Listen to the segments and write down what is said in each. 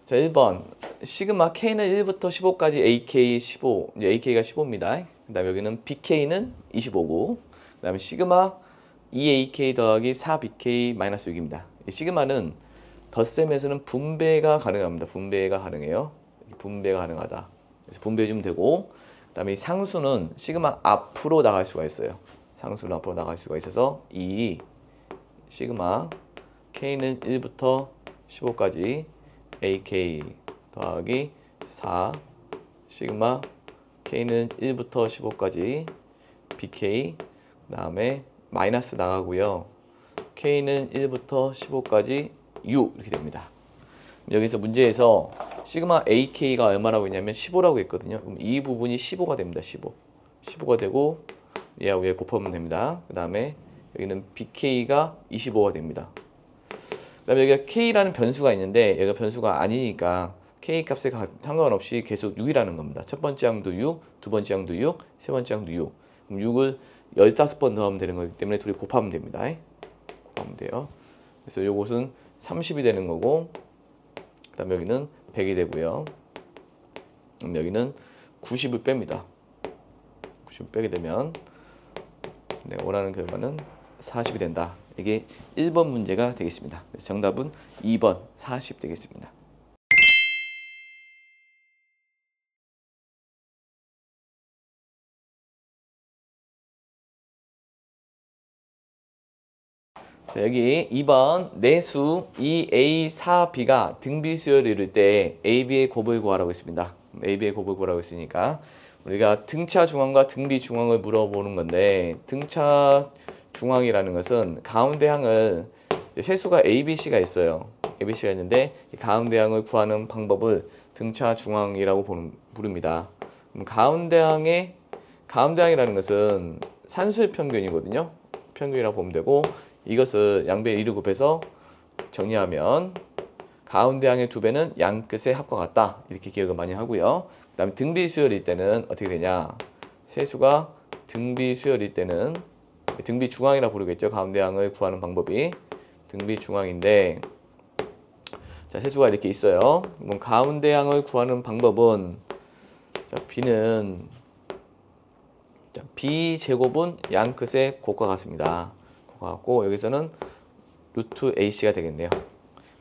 자, 1번 시그마 K는 1부터 15까지 AK 15, 이제 AK가 15입니다. 그 다음에 여기는 BK는 25고, 그 다음에 시그마 2AK 더하기 4BK 마이너스 6입니다. 시그마는 덧셈에서는 분배가 가능합니다. 분배가 가능해요. 분배가 가능하다. 그래서 분배해주면 되고, 그 다음에 이 상수는 시그마 앞으로 나갈 수가 있어요. 상수는 앞으로 나갈 수가 있어서 이 시그마 K는 1부터 15까지 AK 더하기 4 시그마 K는 1부터 15까지 BK, 그 다음에 마이너스 나가고요. K는 1부터 15까지 U 이렇게 됩니다. 여기서 문제에서 시그마 AK가 얼마라고 했냐면 15라고 했거든요. 그럼 이 부분이 15가 됩니다. 15가 되고 얘하고 얘 곱하면 됩니다. 그 다음에 여기는 BK가 25가 됩니다. 그 다음에 여기가 K라는 변수가 있는데 얘가 변수가 아니니까 K 값에 상관없이 계속 6이라는 겁니다. 첫 번째 항도 6, 두 번째 항도 6, 세 번째 항도 6. 그럼 6을 15번 넣으면 되는 거기 때문에 둘이 곱하면 됩니다. 곱하면 돼요. 그래서 요것은 30이 되는 거고, 그 다음에 여기는 100이 되고요. 그럼 여기는 90을 뺍니다. 90을 빼게 되면 내가 원하는 결과는 40이 된다. 이게 1번 문제가 되겠습니다. 그래서 정답은 2번 40 되겠습니다. 자, 여기 2번 내수 2A 4B가 등비수열을 이룰 때 AB의 곱을 구하라고 했습니다. AB의 곱을 구하라고 했으니까 우리가 등차 중앙과 등비 중앙을 물어보는 건데, 등차 중앙이라는 것은 가운데 항을 세수가 ABC가 있어요. ABC가 있는데 가운데 항을 구하는 방법을 등차 중앙이라고 부릅니다. 가운데 항이라는 것은 산수의 평균이거든요. 평균이라고 보면 되고, 이것을 양변 2를 곱해서 정리하면 가운데 항의 2배는 양끝의 합과 같다. 이렇게 기억을 많이 하고요. 그 다음에 등비 수열일 때는 어떻게 되냐. 세수가 등비 수열일 때는 등비 중앙이라 부르겠죠. 가운데 항을 구하는 방법이 등비 중앙인데, 자, 세수가 이렇게 있어요. 그럼 가운데 항을 구하는 방법은 자, B는 B 제곱은 양끝의 곱과 같습니다. 곱과 같고 여기서는 루트 AC가 되겠네요.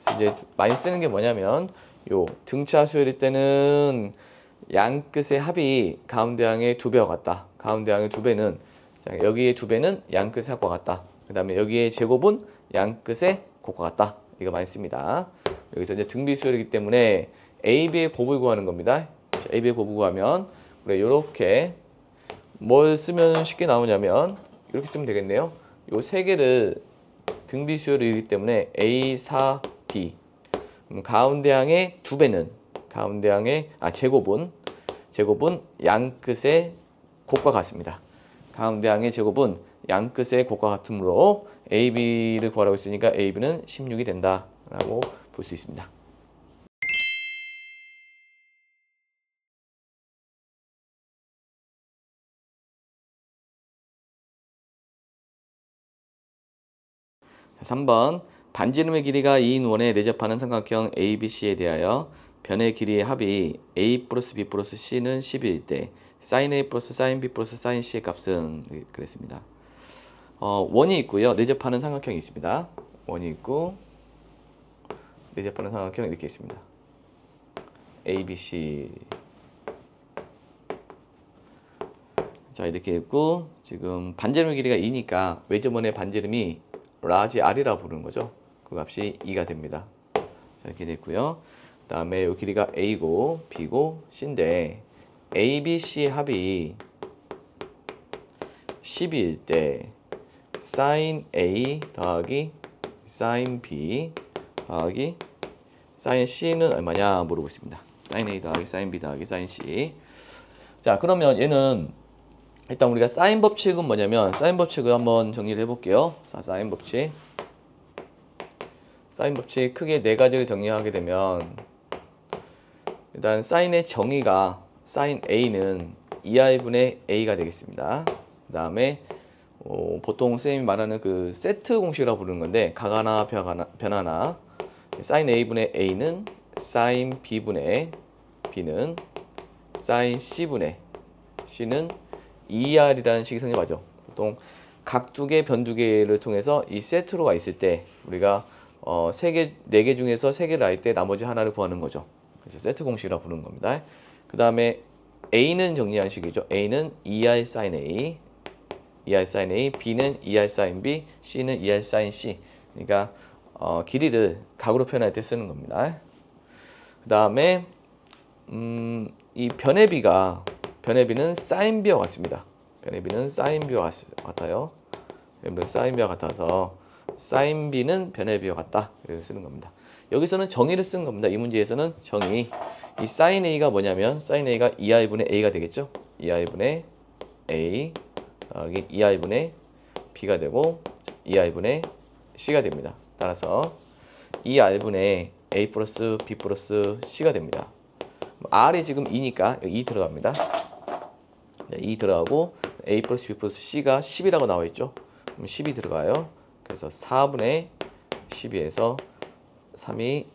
그래서 이제 많이 쓰는 게 뭐냐면 요 등차 수열일 때는 양끝의 합이 가운데 항의 2배와 같다. 가운데 항의 2배는 여기의 2배는 양끝의 합과 같다. 그 다음에 여기의 제곱은 양끝의 곱과 같다. 이거 많이 씁니다. 여기서 이제 등비 수열이기 때문에 AB의 곱을 구하는 겁니다. AB의 곱을 구하면 우리 이렇게 뭘 쓰면 쉽게 나오냐면 이렇게 쓰면 되겠네요. 요 세 개를 등비 수열이기 때문에 A, 4, B. 가운데 항의 2배는 제곱은 양끝의 곱과 같습니다. 가운데 항의 제곱은 양끝의 곱과 같으므로 AB를 구하라고 했으니까 AB는 16이 된다라고 볼 수 있습니다. 자, 3번 반지름의 길이가 2인 원에 내접하는 삼각형 ABC에 대하여 변의 길이의 합이 A 플러스 B 플러스 C는 10일 때 sin A 플러스 sin B 플러스 sin C의 값은 그랬습니다. 원이 있고요. 내접하는 삼각형이 있습니다. 원이 있고 내접하는 삼각형 이렇게 있습니다. ABC. 자, 이렇게 있고 지금 반지름의 길이가 2니까 외접원의 반지름이 라지 R이라 부르는 거죠. 그 값이 2가 됩니다. 자, 이렇게 됐고요. 그 다음에 이 길이가 A고 B고 C인데 ABC의 합이 10일 때 sin A 더하기 sin B 더하기 sin C는 얼마냐 물어보고 있습니다. sin A 더하기 sin B 더하기 sin C. 자, 그러면 얘는 일단 우리가 사인 법칙은 뭐냐면 사인 법칙을 한번 정리를 해볼게요. 자, 사인 법칙. 사인 법칙 크게 네 가지를 정리하게 되면 일단 사인의 정의가 사인 A는 2R분의 A가 되겠습니다. 그 다음에 보통 선생님이 말하는 그 세트 공식이라고 부르는 건데 가가나 변하나 사인 A분의 A는 사인 B분의 B는 사인 C분의 C는 2R이라는 식이 성립하죠. 보통 각 두 개, 변 두 개를 통해서 이 세트로가 있을 때 우리가 네 개 중에서 세 개를 알 때 나머지 하나를 구하는 거죠. 그래서 세트 공식이라고 부르는 겁니다. 그 다음에 A는 정리한 식이죠. A는 2R sin A, 2R sin A, B는 2R sin B, C는 2R sin C. 그러니까 길이를 각으로 표현할 때 쓰는 겁니다. 그 다음에 이 변의 B는 sin B와 같습니다. 변의 B는 sin B와 같아요. sin B와 같아서 sin B는 변의 B와 같다. 이렇게 쓰는 겁니다. 여기서는 정의를 쓴 겁니다. 이 문제에서는 정의. 이 sin A가 뭐냐면 sin A가 2R분의 A가 되겠죠. 2R분의 A 여기 2R분의 B가 되고 2R분의 C가 됩니다. 따라서 2R분의 A 플러스 B 플러스 C가 됩니다. R이 지금 2니까 여기 2 들어갑니다. 2 들어가고 A 플러스 B 플러스 C가 10이라고 나와 있죠. 그럼 10이 들어가요. 그래서 4분의 12에서 3이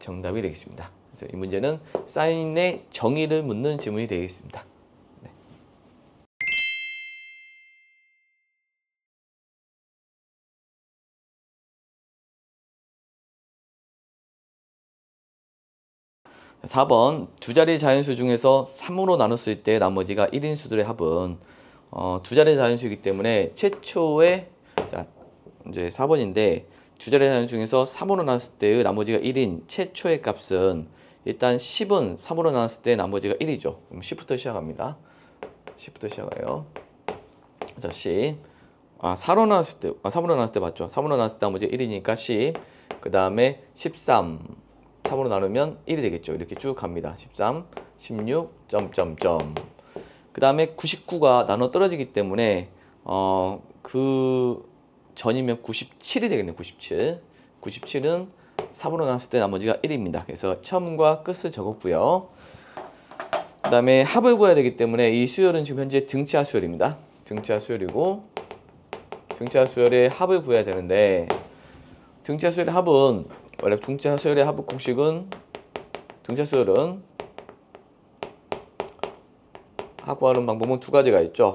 정답이 되겠습니다. 그래서 이 문제는 사인의 정의를 묻는 지문이 되겠습니다. 네. 4번 두 자리 자연수 중에서 3으로 나눴을 때 나머지가 1인 수들의 합은 두 자리 자연수이기 때문에 최초의 자, 이제 4번인데 두 자리 자연수 중에서 3으로 나눴을 때의 나머지가 1인 최초의 값은 일단 10은 3으로 나눴을 때 나머지가 1이죠. 그럼 10부터 시작합니다. 10부터 시작해요. 자, 10. 4로 나눴을 때, 3으로 나눴을 때 맞죠? 3으로 나눴을 때 나머지가 1이니까 10. 그 다음에 13. 3으로 나누면 1이 되겠죠. 이렇게 쭉 갑니다. 13, 16, 점점점. 그 다음에 99가 나눠 떨어지기 때문에 그 전이면 97이 되겠네요. 97. 97은 3으로 나눴을 때 나머지가 1입니다. 그래서 처음과 끝을 적었고요. 그 다음에 합을 구해야 되기 때문에 이 수열은 지금 현재 등차 수열입니다. 등차 수열이고 등차 수열의 합을 구해야 되는데 등차 수열의 합은 원래 등차 수열의 합 공식은 등차 수열은 합 구하는 방법은 두 가지가 있죠.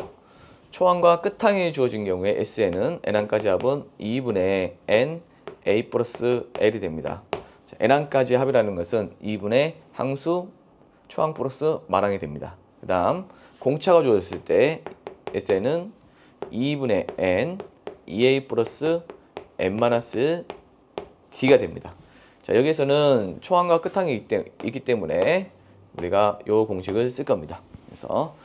초항과 끝항이 주어진 경우에 SN은 N항까지 합은 2분의 N A 플러스 L이 됩니다. N항까지 합이라는 것은 2분의 항수 초항 플러스 말항이 됩니다. 그 다음 공차가 주어졌을 때 SN은 2분의 N 2A 플러스 N 마이너스 D가 됩니다. 자, 여기에서는 초항과 끝항이 있기 때문에 우리가 이 공식을 쓸 겁니다. 그래서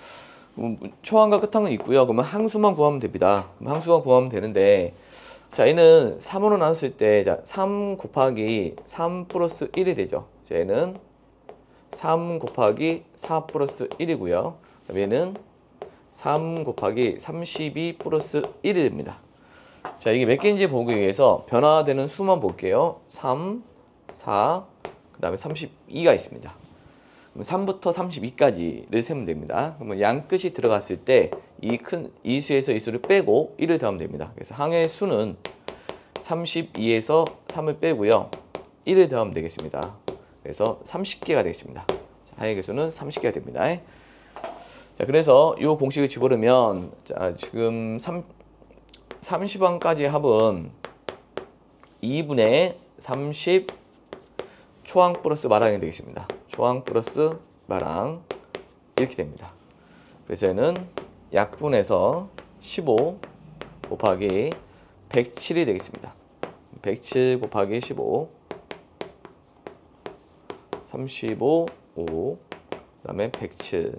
초항과 끝항은 있고요. 그러면 항수만 구하면 됩니다. 그럼 항수만 구하면 되는데 자, 얘는 3으로 나눴을 때 자, 3 곱하기 3 플러스 1이 되죠. 자, 얘는 3 곱하기 4 플러스 1이고요. 그럼 얘는 3 곱하기 32 플러스 1이 됩니다. 자, 이게 몇 개인지 보기 위해서 변화되는 수만 볼게요. 3, 4, 그 다음에 32가 있습니다. 그럼 3부터 32까지를 세면 됩니다. 그러면 양 끝이 들어갔을 때 이 수에서 이 수를 빼고 1을 더하면 됩니다. 그래서 항의 수는 32에서 3을 빼고요. 1을 더하면 되겠습니다. 그래서 30개가 되겠습니다. 항의 개수는 30개가 됩니다. 자, 그래서 이 공식을 집어넣으면 자, 지금 30항까지 합은 2분의 30 초항 플러스 말항이 되겠습니다. 초항 플러스 말항 이렇게 됩니다. 그래서 얘는 약분해서 15 곱하기 107이 되겠습니다. 107 곱하기 15 35, 5, 그 다음에 107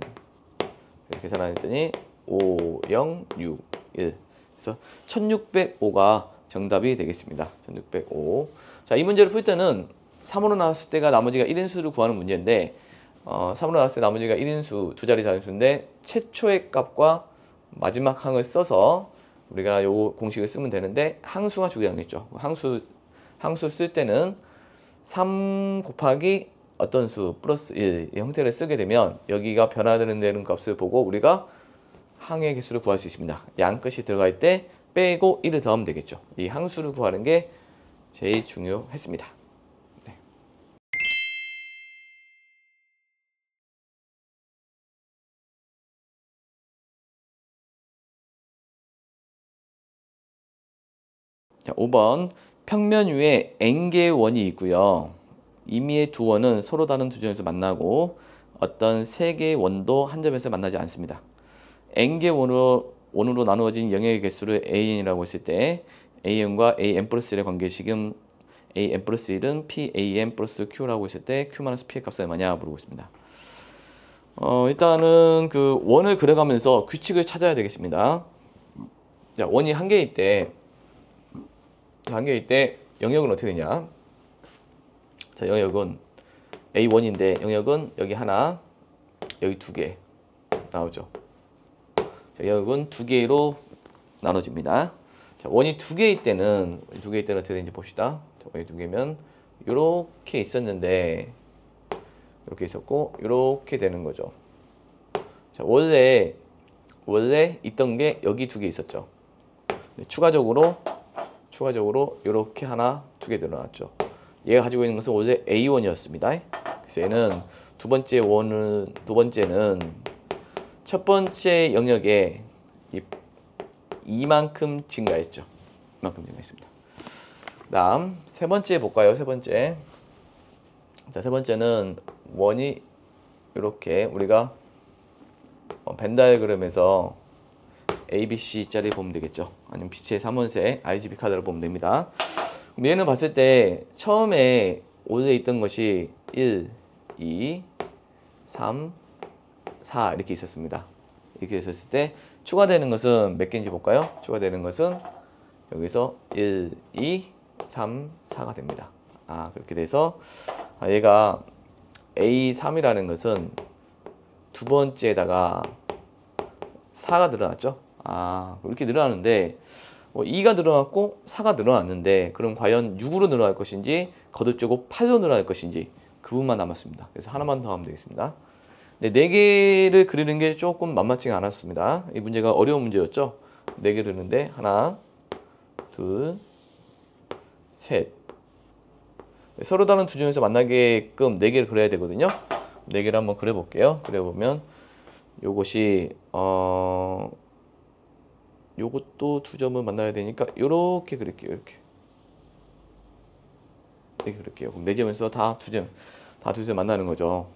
이렇게 계산했더니 5, 0, 6, 1 그래서 1605가 정답이 되겠습니다. 1605. 자, 이 문제를 풀 때는 3으로 나왔을 때가 나머지가 1인수를 구하는 문제인데 3으로 나왔을 때 나머지가 1인수 두 자리 자연수인데 최초의 값과 마지막 항을 써서 우리가 요 공식을 쓰면 되는데 항수가 중요하겠죠. 항수 쓸 때는 3 곱하기 어떤 수 플러스 1 이 형태를 쓰게 되면 여기가 변화되는 값을 보고 우리가 항의 개수를 구할 수 있습니다. 양 끝이 들어갈 때 빼고 1을 더하면 되겠죠. 이 항수를 구하는 게 제일 중요했습니다. 네. 자, 5번 평면 위에 n개의 원이 있고요. 임의의 두 원은 서로 다른 두 점에서 만나고 어떤 세 개의 원도 한 점에서 만나지 않습니다. n개 원으로 나누어진 영역의 개수를 an이라고 했을 때 an과 an 플러스 1의 관계식은 an 플러스 1은 pan 플러스 q라고 했을 때 q 마이너스 p의 값은 얼마냐 물어보고 있습니다. 일단은 그 원을 그려가면서 규칙을 찾아야 되겠습니다. 자, 원이 한 개일 때 영역은 어떻게 되냐? 자, 영역은 A1인데 영역은 여기 하나, 여기 두 개 나오죠. 자, 영역은 두 개로 나눠집니다. 자, 원이 두 개일 때는 어떻게 되는지 봅시다. 자, 원이 두 개면 이렇게 있었는데 이렇게 있었고 이렇게 되는 거죠. 자, 원래 있던 게 여기 두 개 있었죠. 네, 추가적으로 이렇게 하나, 두 개 늘어났죠. 얘가 가지고 있는 것은 원래 A1이었습니다. 그래서 얘는 두 번째는 첫 번째 영역에 이만큼 증가했죠. 이만큼 증가했습니다. 다음 세 번째 볼까요? 세 번째. 자, 세 번째는 원이 이렇게 우리가 벤 다이어그램에서 ABC짜리 보면 되겠죠. 아니면 빛의 3원색 RGB 카드로 보면 됩니다. 그럼 얘는 봤을 때 처음에 원래 있던 것이 1, 2, 3, 4 이렇게 있었습니다. 이렇게 있었을 때 추가되는 것은 몇 개인지 볼까요? 추가되는 것은 여기서 1, 2, 3, 4가 됩니다. 그렇게 돼서 얘가 A3이라는 것은 두 번째에다가 4가 늘어났죠. 이렇게 늘어나는데 2가 늘어났고 4가 늘어났는데 그럼 과연 6으로 늘어날 것인지 거듭되고 8로 늘어날 것인지 그 부분만 남았습니다. 그래서 하나만 더 하면 되겠습니다. 네, 4개를 그리는 게 조금 만만치가 않았습니다. 이 문제가 어려운 문제였죠. 4개 그리는데 하나, 둘, 셋. 네, 서로 다른 두 점에서 만나게끔 4개를 그려야 되거든요. 4개를 한번 그려볼게요. 그려보면 요것이 요것도 두 점을 만나야 되니까 요렇게 그릴게요. 이렇게 그릴게요. 그럼 4점에서 다 두 점 만나는 거죠.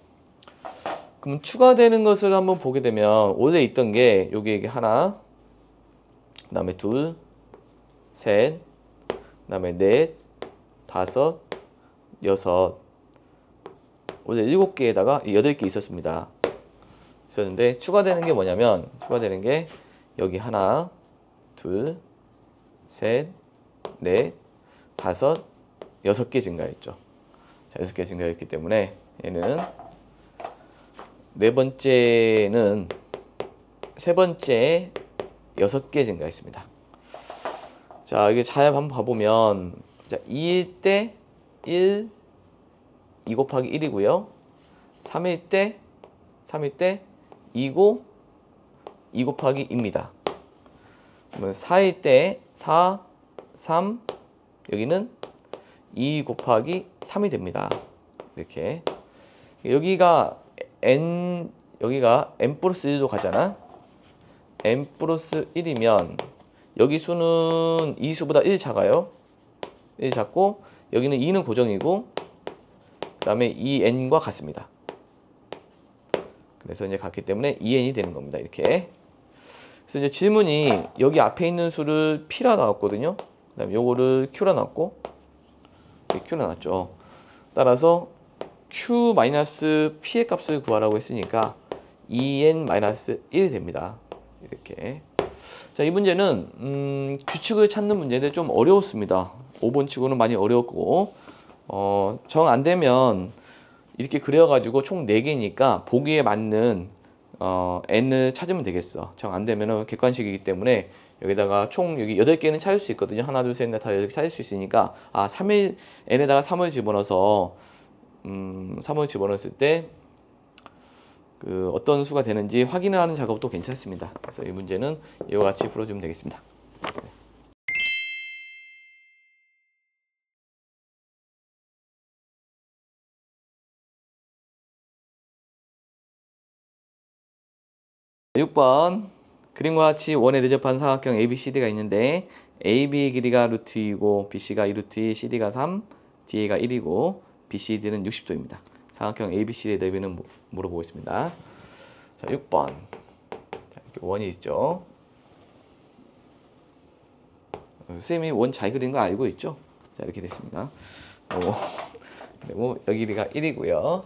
그럼 추가되는 것을 한번 보게 되면 원래 있던 게 여기 하나, 그 다음에 둘, 셋, 그 다음에 넷, 다섯, 여섯. 원래 7개에다가 8개 있었는데 추가되는 게 뭐냐면 추가되는 게 여기 하나, 둘, 셋, 넷, 다섯, 6개 증가했죠. 자, 6개 증가했기 때문에 얘는 세 번째에 6개 증가했습니다. 자, 이게 잘 한번 봐보면 자, 2일 때 1, 2 곱하기 1이고요. 3일 때 2고 2 곱하기 2입니다. 그러면 4일 때 4, 3, 여기는 2 곱하기 3이 됩니다. 이렇게 여기가 n 플러스 1로 가잖아. n 플러스 1이면 여기 수는 이 수보다 1 작아요. 1 작고 여기는 2는 고정이고 그 다음에 2n과 같습니다. 그래서 이제 같기 때문에 2n이 되는 겁니다. 이렇게. 그래서 이제 질문이 여기 앞에 있는 수를 p라 나왔거든요. 그 다음에 요거를 q라 나왔고 q라 나왔죠. 따라서 q-p의 값을 구하라고 했으니까 2n-1이 됩니다. 이렇게. 자, 이 문제는 규칙을 찾는 문제인데 좀 어려웠습니다. 5번 치고는 많이 어려웠고 정 안 되면 이렇게 그려가지고 총 4개니까 보기에 맞는 n을 찾으면 되겠어. 정 안 되면은 객관식이기 때문에 여기다가 총 여기 8개는 찾을 수 있거든요. 하나, 둘, 셋, 넷, 다 8개 찾을 수 있으니까 3을 n에다가 3을 집어넣어서 3을 집어넣었을 때 그 어떤 수가 되는지 확인을 하는 작업도 괜찮습니다. 그래서 이 문제는 이와 같이 풀어주면 되겠습니다. 6번 그림과 같이 원에 대접한 사각형 ABCD가 있는데 AB의 길이가 루트 2이고 BC가 2루트 2, CD가 3, DA가 1이고 BCD는 60도입니다. 사각형 ABCD의 넓이는 물어보고 있습니다. 자, 6번 이렇게 원이 있죠. 선생님이 원 잘 그린 거 알고 있죠? 자, 이렇게 됐습니다. 그리고 여기 길이가 1이고요.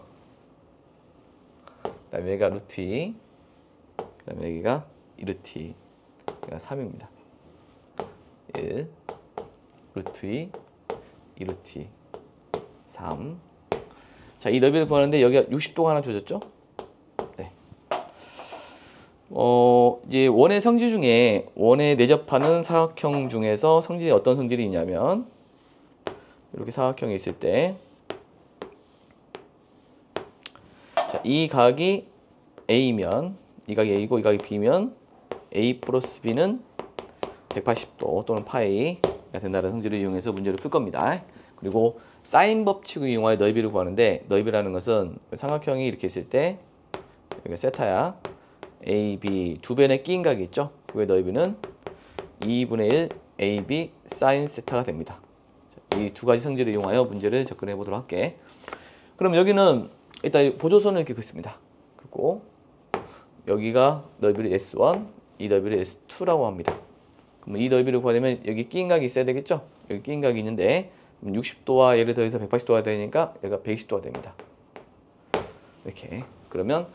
그 다음에 여기가 루트 2, 그 다음에 여기가 2루트 2, 여기가 3입니다. 1, 루트 2, 2루트 2, 3. 자, 이 넓이를 구하는데 여기가 60도가 하나 주어졌죠? 네. 이제 원의 성질 중에 원에 내접하는 사각형 중에서 성질이 어떤 성질이 있냐면 이렇게 사각형이 있을 때 자, 이 각이 A면 이 각이 A고 이 각이 B면 A 플러스 B는 180도 또는 파이가 된다는 성질을 이용해서 문제를 풀 겁니다. 그리고 사인 법칙을 이용하여 넓이를 구하는데 넓이라는 것은 삼각형이 이렇게 있을 때 여기가 세타야 A, B 두 변의 끼인 각이 있죠. 그의 넓이는 2분의 1 AB 사인 세타가 됩니다. 이 두 가지 성질을 이용하여 문제를 접근해 보도록 할게. 그럼 여기는 일단 보조선을 이렇게 긋습니다. 긋고 여기가 넓이를 S1, 이 넓이를 S2라고 합니다. 그럼 이 넓이를 구하려면 여기 끼인 각이 있어야 되겠죠? 여기 끼인 각이 있는데 60도와 얘를 더해서 180도가 되니까 얘가 120도가 됩니다. 이렇게. 그러면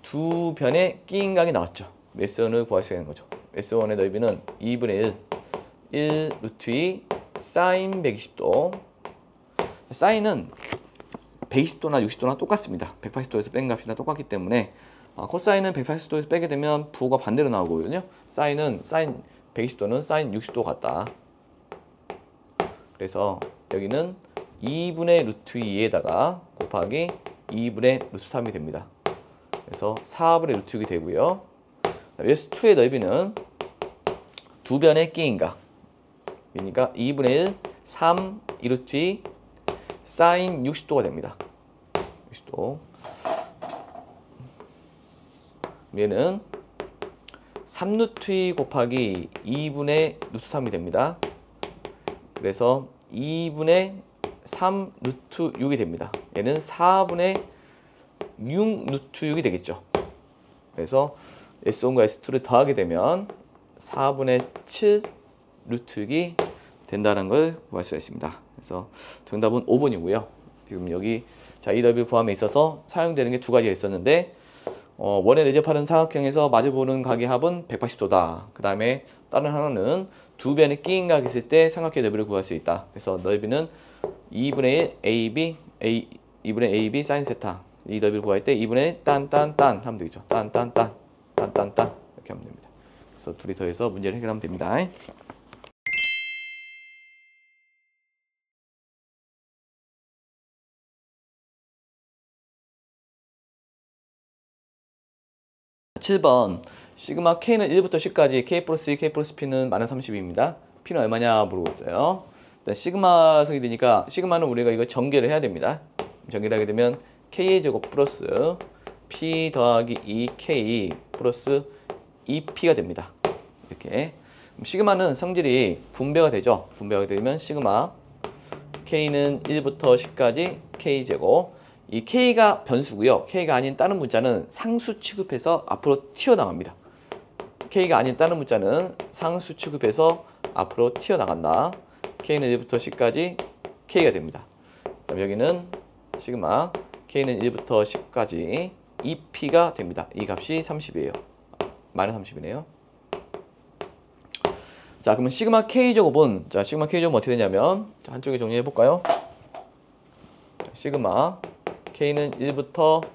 두 변의 끼인 각이 나왔죠. S1을 구할 수 있는 거죠. S1의 넓이는 2분의 1 루트 2 사인 120도. 사인은 120도나 60도나 똑같습니다. 180도에서 뺀 값이나 똑같기 때문에 코사인은 180도에서 빼게 되면 부호가 반대로 나오거든요. 사인은 사인 120도는 사인 60도 같다. 그래서 여기는 2분의 루트 2에다가 곱하기 2분의 루트 3이 됩니다. 그래서 4분의 루트 6이 되고요. S2의 넓이는 두 변의 끼인각. 그러니까 2분의 1, 3, 2루트 2, 사인 60도가 됩니다. 60도. 얘는 3루트 2 곱하기 2분의 루트 3이 됩니다. 그래서 2분의 3 루트 6이 됩니다. 얘는 4분의 6 루트 6이 되겠죠. 그래서 S1과 S2를 더하게 되면 4분의 7 루트 6이 된다는 걸 구할 수가 있습니다. 그래서 정답은 5번이고요. 지금 여기 자, 이 넓이 구함에 있어서 사용되는 게 두 가지가 있었는데 원에 내접하는 사각형에서 마주보는 각의 합은 180도다. 그 다음에 다른 하나는 두 변의 끼인 각이 있을 때 삼각형의 넓이를 구할 수 있다. 그래서 넓이는 2분의 1 2분의 AB 사인 세타. 이 넓이를 구할 때 2분의 1 딴딴딴 하면 되겠죠. 딴딴딴 딴딴딴 이렇게 하면 됩니다. 그래서 둘이 더해서 문제를 해결하면 됩니다. 7번 시그마 K는 1부터 10까지 K 플러스 2, K 플러스 P는 마이너스 30입니다. P는 얼마냐 물어보고 있어요. 일단 시그마 성이 되니까 시그마는 우리가 이거 전개를 해야 됩니다. 전개를 하게 되면 K의 제곱 플러스 P 더하기 2K 플러스 2P가 됩니다. 이렇게 시그마는 성질이 분배가 되죠. 분배가 되면 시그마 K는 1부터 10까지 K제곱 이 K가 변수고요. K가 아닌 다른 문자는 상수 취급해서 앞으로 튀어나갑니다. K가 아닌 다른 문자는 상수 취급해서 앞으로 튀어나간다. K는 1부터 10까지 K가 됩니다. 그럼 여기는 시그마 K는 1부터 10까지 2P가 됩니다. 이 값이 30이에요. 마이너스 30이네요. 자, 그러면 시그마 K제곱은 자, 시그마 K제곱은 어떻게 되냐면 자, 한쪽에 정리해 볼까요? 시그마 K는 1부터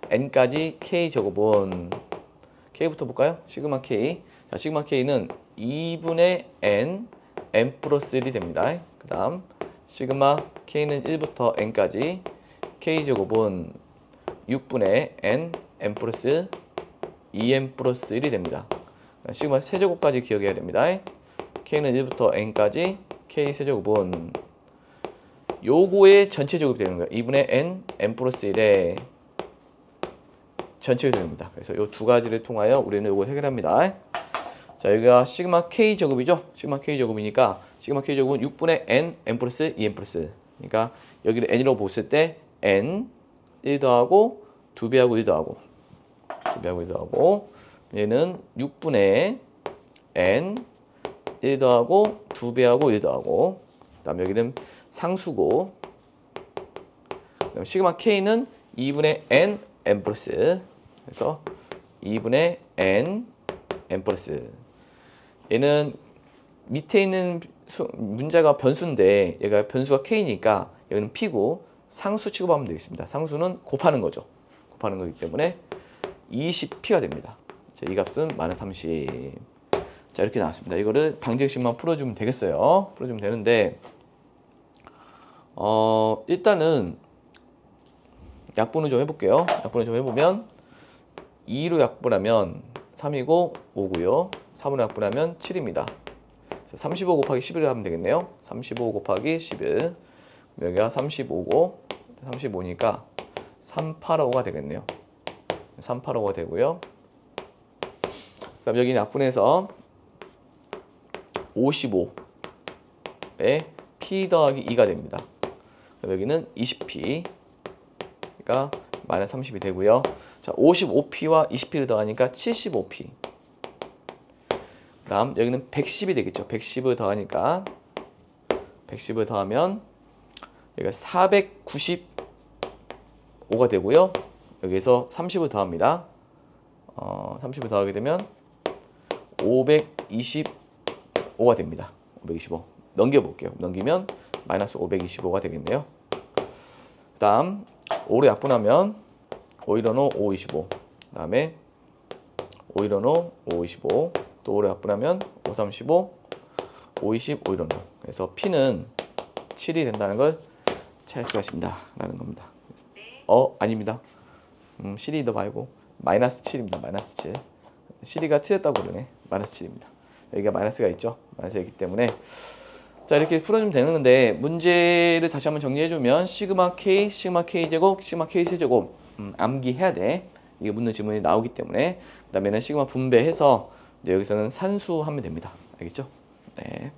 N까지 K제곱은 K부터 볼까요? 시그마 K. 자, 시그마 K는 2분의 n 플러스 1이 됩니다. 그 다음 시그마 K는 1부터 n까지 K제곱은 6분의 n 플러스 2n 플러스 1이 됩니다. 시그마 세제곱까지 기억해야 됩니다. K는 1부터 n까지 K 세제곱은 요거의 전체 제곱이 되는 거예요. 2분의 n 플러스 1의 전체 제곱입니다. 그래서 이 두 가지를 통하여 우리는 이걸 해결합니다. 자, 여기가 시그마 K 제곱이죠. 시그마 K 제곱이니까 시그마 K 제곱은 6분의 n 플러스 2n 플러스. 그러니까 여기를 n이라고 봤을 때 n 1 더하고 2배하고 1 더하고 2배하고 1 더하고 얘는 6분의 n 1 더하고 2배하고 1 더하고 그다음에 여기는 상수고 그다음에 시그마 K는 2분의 n 플러스 그래서 2분의 n 플러스 얘는 밑에 있는 문자가 변수인데 얘가 변수가 K니까 여기는 P고 상수 취급하면 되겠습니다. 상수는 곱하는 거죠. 곱하는 거기 때문에 20P가 됩니다. 자, 이 값은 마이너스 30. 자, 이렇게 나왔습니다. 이거를 방정식만 풀어주면 되겠어요. 풀어주면 되는데 일단은 약분을 좀 해볼게요. 약분을 좀 해보면 2로 약분하면 3이고 5고요. 3으로 약분하면 7입니다. 35 곱하기 11을 하면 되겠네요. 35 곱하기 11 여기가 35고 35니까 385가 되겠네요. 385가 되고요. 그럼 여기는 약분해서 55에 P 더하기 2가 됩니다. 그럼 여기는 20P 가 마이너스 30이 되고요. 자, 55P와 20P를 더하니까 75P. 다음 여기는 110이 되겠죠. 110을 더하니까 110을 더하면 여기가 495가 되고요. 여기에서 30을 더합니다. 30을 더하게 되면 525가 됩니다. 525. 넘겨볼게요. 넘기면 마이너스 525가 되겠네요. 그 다음 5로 약분하면 515, 525. 그 다음에 515, 525. 또 5로 약분하면 535, 520, 515. 그래서 P는 7이 된다는 걸 찾을 수가 있습니다. 라는 겁니다. 아닙니다. C이 더 말고 마이너스 7입니다. 마이너스 7. C가 틀렸다고 그러네. 마이너스 7입니다. 여기가 마이너스가 있죠. 마이너스가 있기 때문에 자, 이렇게 풀어주면 되는 건데 문제를 다시 한번 정리해주면 시그마 K, 시그마 K 제곱, 시그마 K 세제곱 암기해야 돼. 이게 묻는 질문이 나오기 때문에 그 다음에는 시그마 분배해서 이제 여기서는 산수하면 됩니다. 알겠죠? 네.